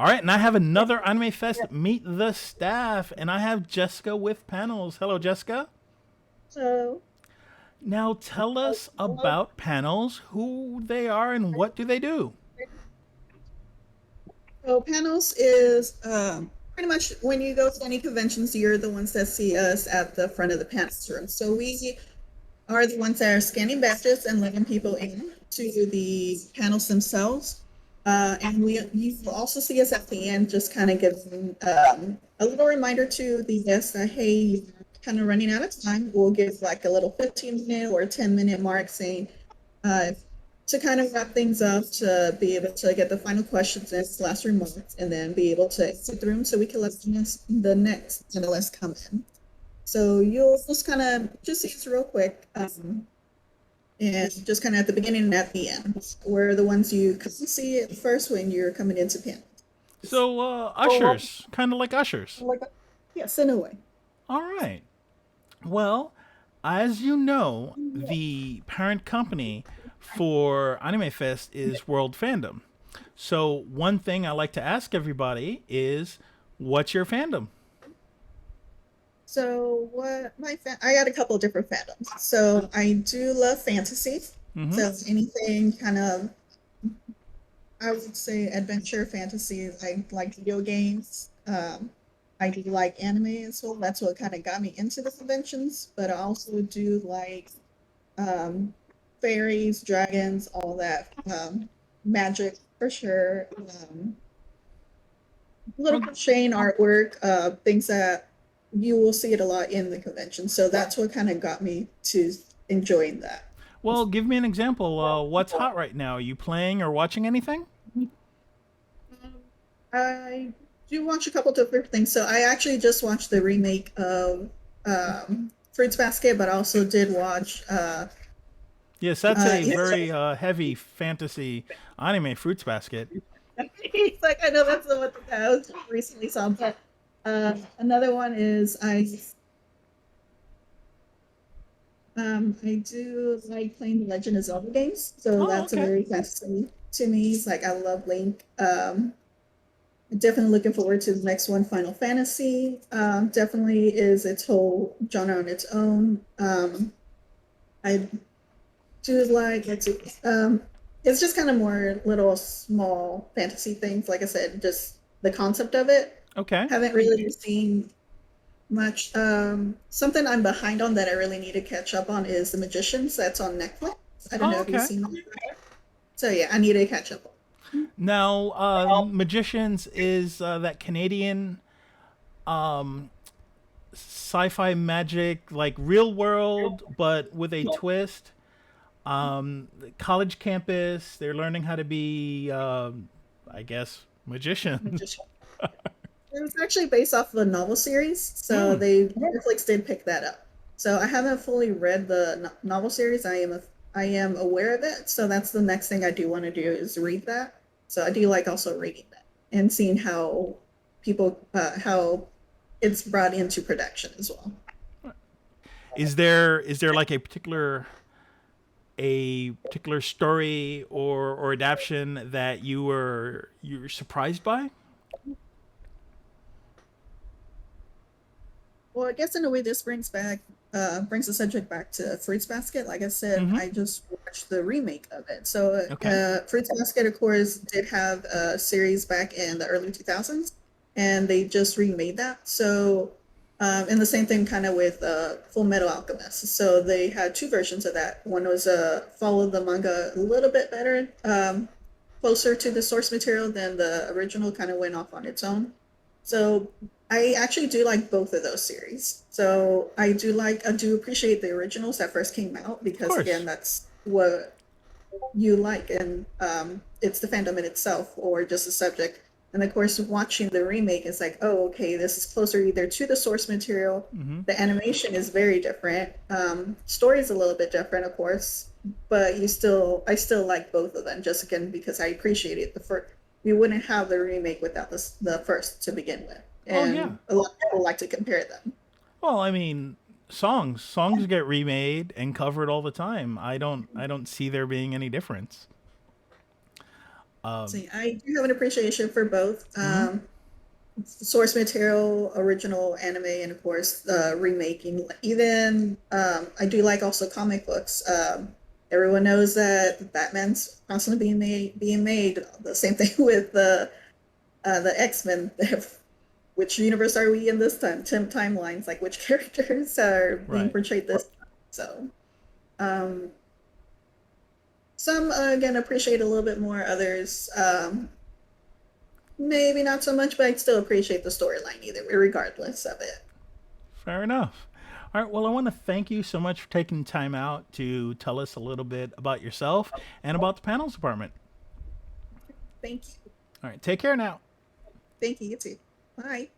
All right, and I have another Anime Fest Meet the Staff, and I have Jessica with panels. Hello, Jessica. So, Now tell us about panels, who they are, and what do they do? so panels is pretty much when you go to any conventions, you're the ones that see us at the front of the panels room. So we are the ones that are scanning badges and letting people in to the panels themselves. And you will also see us at the end, just kind of giving a little reminder to the guests that, hey, you're kind of running out of time. We'll give like a little 15-minute or 10-minute mark saying, uh, to kind of wrap things up, to be able to get the final questions and last remarks, and then be able to exit the room so we can let the next panelists come in. So you'll just kind of just see real quick, and just kind of at the beginning and at the end. We're the ones you can see at first when you're coming into panel. So, ushers, kind of like ushers. Yes, in a way. All right. Well, as you know, the parent company for Anime Fest is World Fandom. So, one thing I like to ask everybody is, what's your fandom? So what I got a couple of different fandoms. So I do love fantasy. Mm-hmm. So anything kind of, I would say, adventure fantasy. I like video games. I do like anime as well. That's what kind of got me into the conventions. But I also do like um, fairies, dragons, all that, magic for sure. Little Well, crocheting artwork, things that you will see it a lot in the convention. So that's what kind of got me to enjoying that. well, give me an example. What's hot right now? Are you playing or watching anything? I do watch a couple different things. So I actually just watched the remake of Fruits Basket, but I also did watch. Yes, that's a Yeah. very heavy fantasy anime, Fruits Basket. It's like I know that's the one that I was recently saw, but another one is I do like playing the Legend of Zelda games, so Oh, that's a okay. very fascinating to me. It's like I love Link. Definitely looking forward to the next one, Final Fantasy. Definitely is its whole genre on its own. I do like it's just kind of more little small fantasy things. Like I said, just the concept of it. Okay. Haven't really seen much. Something I'm behind on that I really need to catch up on is The Magicians. That's on Netflix. I don't know Oh, if you've okay. seen that. So yeah, I need to catch up. Now, Magicians is that Canadian sci-fi magic, like real world, but with a twist. College campus. They're learning how to be, I guess, magicians. Magician. It was actually based off of a novel series, so Hmm. they Netflix did pick that up. So I haven't fully read the novel series. I am aware of it, so that's the next thing I do want to do is read that. So I do like also reading that and seeing how it's brought into production as well. Is there like a particular story or adaptation that you're surprised by? Well, I guess in a way, this brings the subject back to Fruits Basket. Like I said, Mm-hmm. I just watched the remake of it. So, Okay. Fruits Basket, of course, did have a series back in the early 2000s, and they just remade that. So, and the same thing kind of with Full Metal Alchemist. So they had two versions of that. One was followed the manga a little bit better, closer to the source material than the original. Kind of went off on its own. So I actually do like both of those series. So I do appreciate the originals that first came out Of because again, course. that's what you like, and it's the fandom in itself or just the subject. And of course, watching the remake is like, oh, okay, this is closer either to the source material. Mm-hmm. The animation is very different. Story is a little bit different, of course, but I still like both of them. Just again because I appreciated the first. We wouldn't have the remake without the first to begin with, Oh yeah. and a lot of people like to compare them. Well, I mean, songs get remade and covered all the time. I don't see there being any difference. See, I do have an appreciation for both. Hmm. Source material, original anime, and of course, remaking. Even I do like also comic books. Everyone knows that Batman's constantly being made. The same thing with the X-Men. Which universe are we in this time? Timelines, like which characters are being Right. portrayed this time? So, um, some again appreciate a little bit more. Others, maybe not so much, but I still appreciate the storyline either, regardless of it. Fair enough. All right. Well, I want to thank you so much for taking time out to tell us a little bit about yourself and about the panels department. Thank you. All right. Take care now. Thank you. You too. Bye.